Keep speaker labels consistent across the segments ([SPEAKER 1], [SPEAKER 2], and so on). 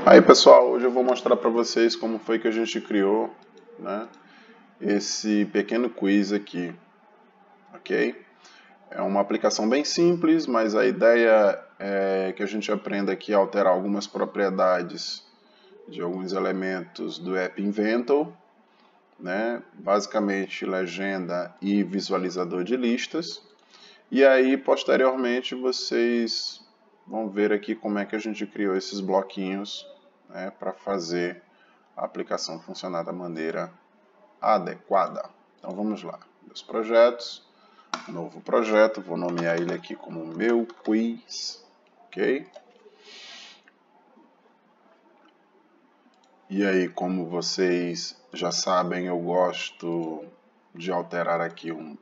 [SPEAKER 1] Aí pessoal, hoje eu vou mostrar para vocês como foi que a gente criou, né, esse pequeno quiz aqui, ok? É uma aplicação bem simples, mas a ideia é que a gente aprenda aqui a alterar algumas propriedades de alguns elementos do App Inventor, né, basicamente legenda e visualizador de listas, e aí posteriormente vocês vão ver aqui como é que a gente criou esses bloquinhos, né, para fazer a aplicação funcionar da maneira adequada. Então vamos lá, meus projetos, novo projeto, vou nomear ele aqui como meu quiz, ok? E aí, como vocês já sabem, eu gosto de alterar aqui um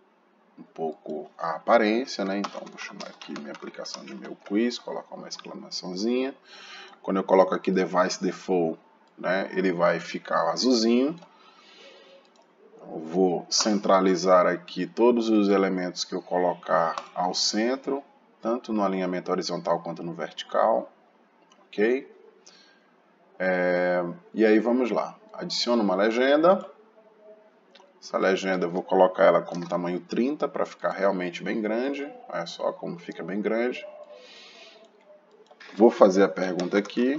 [SPEAKER 1] pouco a aparência, né? Então vou chamar aqui minha aplicação de meu quiz, colocar uma exclamaçãozinha. Quando eu coloco aqui device default, né, ele vai ficar azulzinho. Eu vou centralizar aqui todos os elementos que eu colocar ao centro, tanto no alinhamento horizontal quanto no vertical, ok? E aí vamos lá, adiciono uma legenda. Essa legenda eu vou colocar ela como tamanho 30 para ficar realmente bem grande. Olha só como fica bem grande. Vou fazer a pergunta aqui.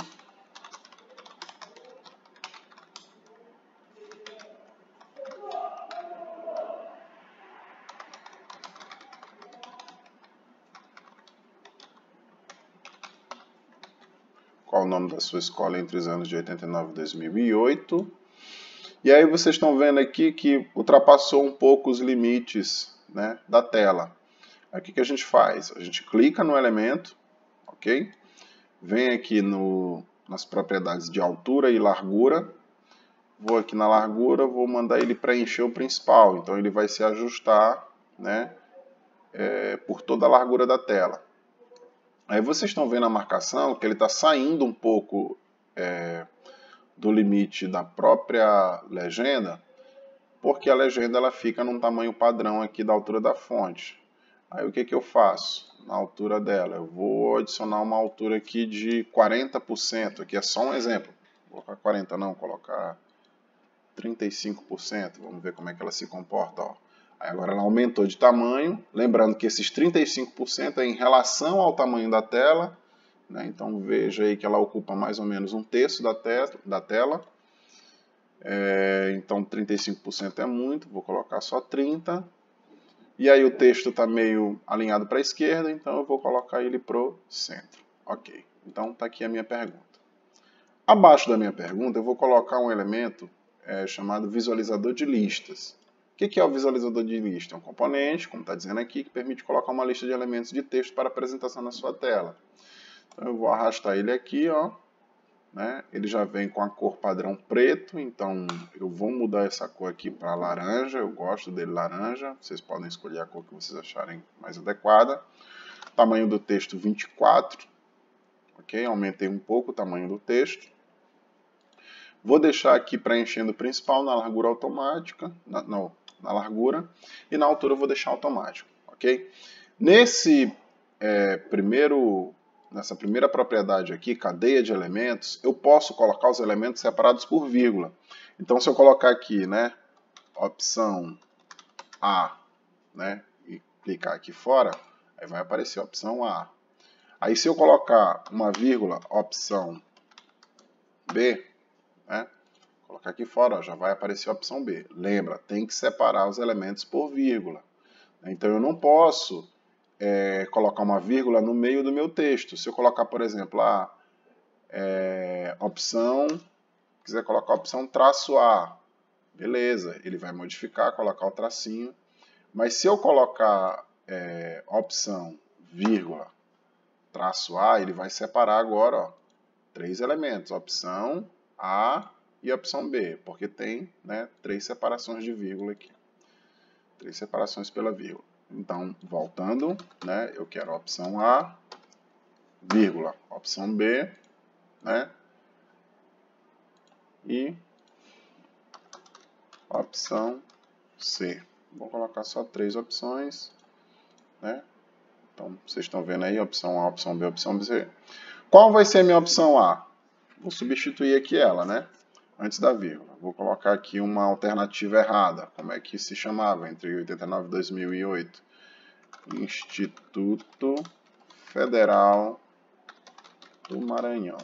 [SPEAKER 1] Qual o nome da sua escola entre os anos de 89 e 2008? E aí vocês estão vendo aqui que ultrapassou um pouco os limites, né, da tela. Aí o que a gente faz? A gente clica no elemento, ok? Vem aqui nas propriedades de altura e largura. Vou aqui na largura, vou mandar ele preencher o principal. Então ele vai se ajustar, né, por toda a largura da tela. Aí vocês estão vendo a marcação que ele está saindo um pouco do limite da própria legenda, porque a legenda ela fica num tamanho padrão aqui da altura da fonte. Aí o que eu faço? Na altura dela, eu vou adicionar uma altura aqui de 40%, aqui é só um exemplo. Vou colocar 40 não, colocar 35%, vamos ver como é que ela se comporta, ó. Aí agora ela aumentou de tamanho, lembrando que esses 35% é em relação ao tamanho da tela, né? Então veja aí que ela ocupa mais ou menos um terço da tela. Então 35% é muito, vou colocar só 30%. E aí o texto está meio alinhado para a esquerda, então eu vou colocar ele para o centro. Ok, então está aqui a minha pergunta. Abaixo da minha pergunta eu vou colocar um elemento chamado visualizador de listas. O que é o visualizador de lista? É um componente, como está dizendo aqui, que permite colocar uma lista de elementos de texto para apresentação na sua tela. Então eu vou arrastar ele aqui, ó, né? Ele já vem com a cor padrão preto, então eu vou mudar essa cor aqui para laranja, eu gosto dele laranja, vocês podem escolher a cor que vocês acharem mais adequada. Tamanho do texto 24, ok? Aumentei um pouco o tamanho do texto. Vou deixar aqui preenchendo o principal na largura automática, na largura, e na altura eu vou deixar automático, ok? Nessa primeira propriedade aqui, cadeia de elementos, eu posso colocar os elementos separados por vírgula. Então se eu colocar aqui, né, opção A, né, e clicar aqui fora, aí vai aparecer a opção A. Aí se eu colocar uma vírgula, opção B, né, colocar aqui fora, ó, já vai aparecer a opção B. Lembra, tem que separar os elementos por vírgula. Então eu não posso colocar uma vírgula no meio do meu texto. Se eu colocar, por exemplo, quiser colocar a opção traço A, beleza, ele vai modificar, colocar o tracinho. Mas se eu colocar opção, vírgula, traço A, ele vai separar agora, ó, 3 elementos, opção A e opção B, porque tem, né, 3 separações de vírgula aqui. 3 separações pela vírgula. Então, voltando, né, eu quero a opção A, vírgula, opção B, né, e opção C. Vou colocar só 3 opções, né? Então, vocês estão vendo aí, opção A, opção B, opção C. Qual vai ser a minha opção A? vou substituir aqui ela, né? Antes da vírgula. Vou colocar aqui uma alternativa errada. Como é que se chamava entre 89 e 2008? Instituto Federal do Maranhão.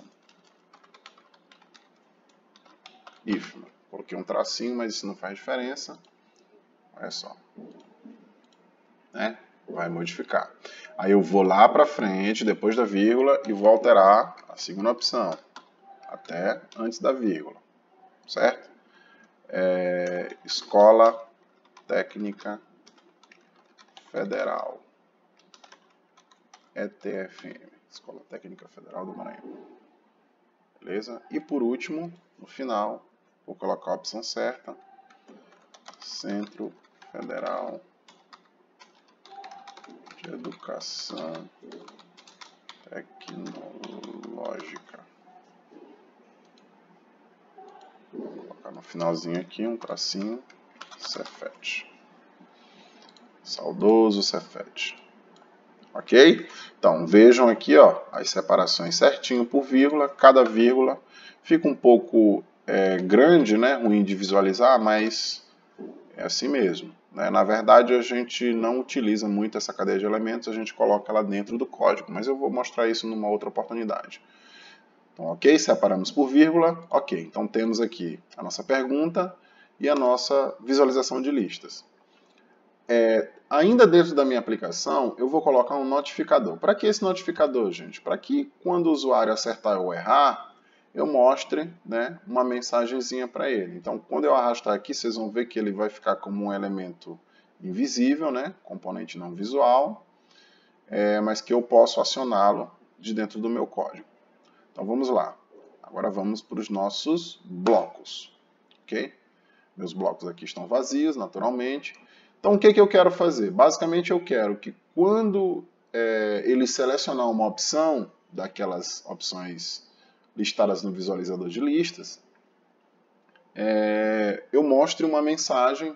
[SPEAKER 1] IFMA. Coloquei um tracinho, mas isso não faz diferença. Olha só. Né? Vai modificar. Aí eu vou lá para frente, depois da vírgula, e vou alterar a segunda opção. Até antes da vírgula. Certo? Escola Técnica Federal. ETFM. Escola Técnica Federal do Maranhão. Beleza? E por último, no final, vou colocar a opção certa. Centro Federal de Educação Tecnológica. Vou colocar no finalzinho aqui um tracinho. Cefet. Saudoso Cefet. Ok? Então, vejam aqui ó, as separações certinho por vírgula. Cada vírgula fica um pouco grande, né? Ruim de visualizar, mas é assim mesmo. Né? Na verdade, a gente não utiliza muito essa cadeia de elementos, a gente coloca ela dentro do código, mas eu vou mostrar isso numa outra oportunidade. Então, ok? Separamos por vírgula. Ok, então temos aqui a nossa pergunta e a nossa visualização de listas. Ainda dentro da minha aplicação, eu vou colocar um notificador. Para que esse notificador, gente? Para que quando o usuário acertar ou errar, eu mostre, né, uma mensagenzinha para ele. Então, quando eu arrastar aqui, vocês vão ver que ele vai ficar como um elemento invisível, né, componente não visual, mas que eu posso acioná-lo de dentro do meu código. Então, vamos lá. Agora vamos para os nossos blocos. Ok? Meus blocos aqui estão vazios, naturalmente. Então, o que eu quero fazer? Basicamente, eu quero que quando ele selecionar uma opção, daquelas opções listadas no visualizador de listas, eu mostre uma mensagem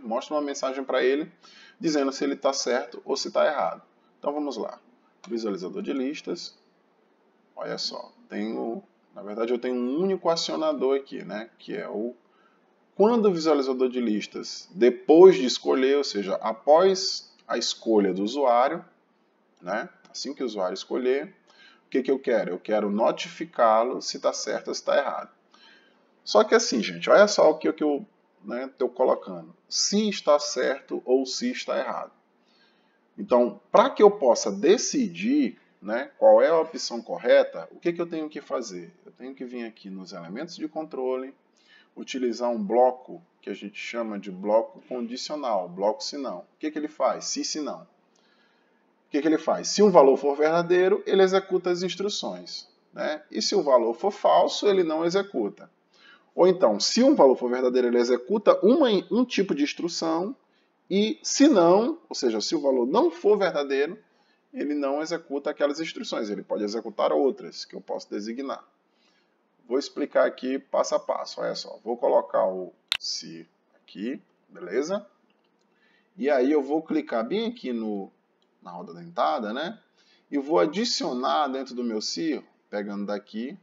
[SPEAKER 1] para ele, dizendo se ele está certo ou se está errado. Então, vamos lá. Visualizador de listas. Olha só, na verdade, eu tenho um único acionador aqui, né? Que é quando o visualizador de listas, depois de escolher, ou seja, após a escolha do usuário, né? Assim que o usuário escolher, o que eu quero? Eu quero notificá-lo se está certo ou se está errado. Só que assim, gente, olha só o que eu estou colocando. Se está certo ou se está errado. Então, para que eu possa decidir, né, qual é a opção correta, o que eu tenho que fazer? Eu tenho que vir aqui nos elementos de controle, utilizar um bloco que a gente chama de bloco condicional, bloco se não. O que ele faz? Se não. O que ele faz? Se um valor for verdadeiro, ele executa as instruções. Né? E se o valor for falso, ele não executa. Ou então, se um valor for verdadeiro, ele executa um tipo de instrução, e se não, ou seja, se o valor não for verdadeiro, ele não executa aquelas instruções. Ele pode executar outras que eu posso designar. Vou explicar aqui passo a passo. Olha só, vou colocar o se aqui, beleza? E aí eu vou clicar bem aqui na roda dentada, né? E vou adicionar dentro do meu se, pegando daqui,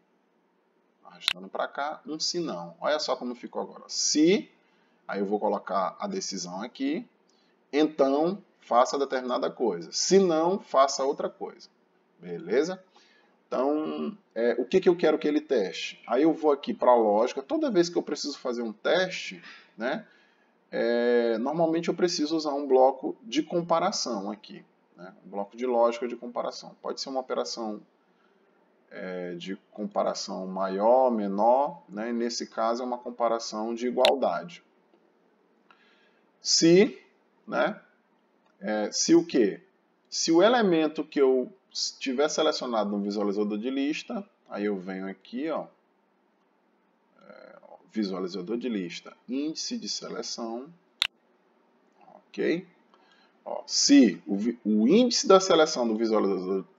[SPEAKER 1] arrastando para cá, um se não. Olha só como ficou agora. Se, aí eu vou colocar a decisão aqui, então faça determinada coisa. Se não, faça outra coisa. Beleza? Então, o que eu quero que ele teste? Aí eu vou aqui para a lógica. Toda vez que eu preciso fazer um teste, né, normalmente eu preciso usar um bloco de comparação aqui. Né, um bloco de lógica de comparação. Pode ser uma operação de comparação maior, menor. Né, e nesse caso é uma comparação de igualdade. Se, né, se o quê? Se o elemento que eu tiver selecionado no visualizador de lista, aí eu venho aqui, ó, visualizador de lista, índice de seleção, ok? Ó, se o índice da seleção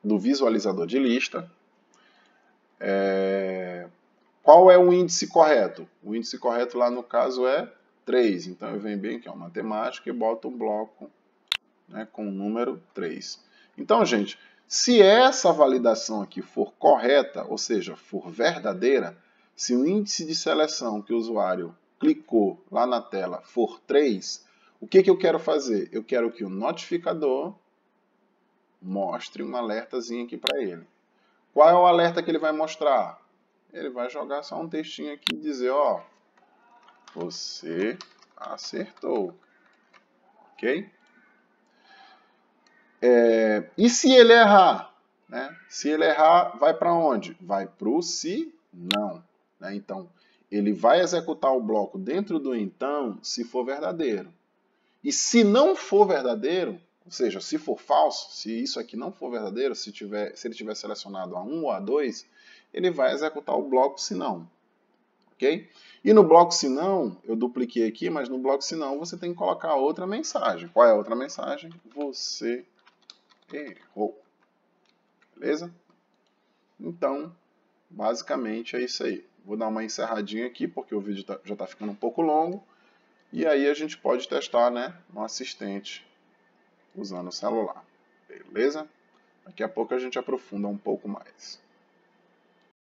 [SPEAKER 1] do visualizador de lista, qual é o índice correto? O índice correto lá no caso é 3, então eu venho bem aqui, ó, matemática, e boto um bloco, né, com o número 3. Então, gente, se essa validação aqui for correta, ou seja, for verdadeira, Se o índice de seleção que o usuário clicou lá na tela for 3, o que eu quero fazer? Eu quero que o notificador mostre um alertazinho aqui para ele. Qual é o alerta que ele vai mostrar? Ele vai jogar só um textinho aqui e dizer, ó, você acertou. Ok? E se ele errar? Né? Se ele errar, vai para onde? Vai para o se não. Né? Então, ele vai executar o bloco dentro do então se for verdadeiro. E se não for verdadeiro, ou seja, se for falso, se isso aqui não for verdadeiro, se ele tiver selecionado A1 ou A2, ele vai executar o bloco se não. Ok? E no bloco se não, eu dupliquei aqui, mas no bloco se não você tem que colocar outra mensagem. Qual é a outra mensagem? Você errou. Beleza? Então, basicamente é isso aí. Vou dar uma encerradinha aqui, porque o vídeo já está ficando um pouco longo. E aí a gente pode testar, né, no assistente usando o celular. Beleza? Daqui a pouco a gente aprofunda um pouco mais.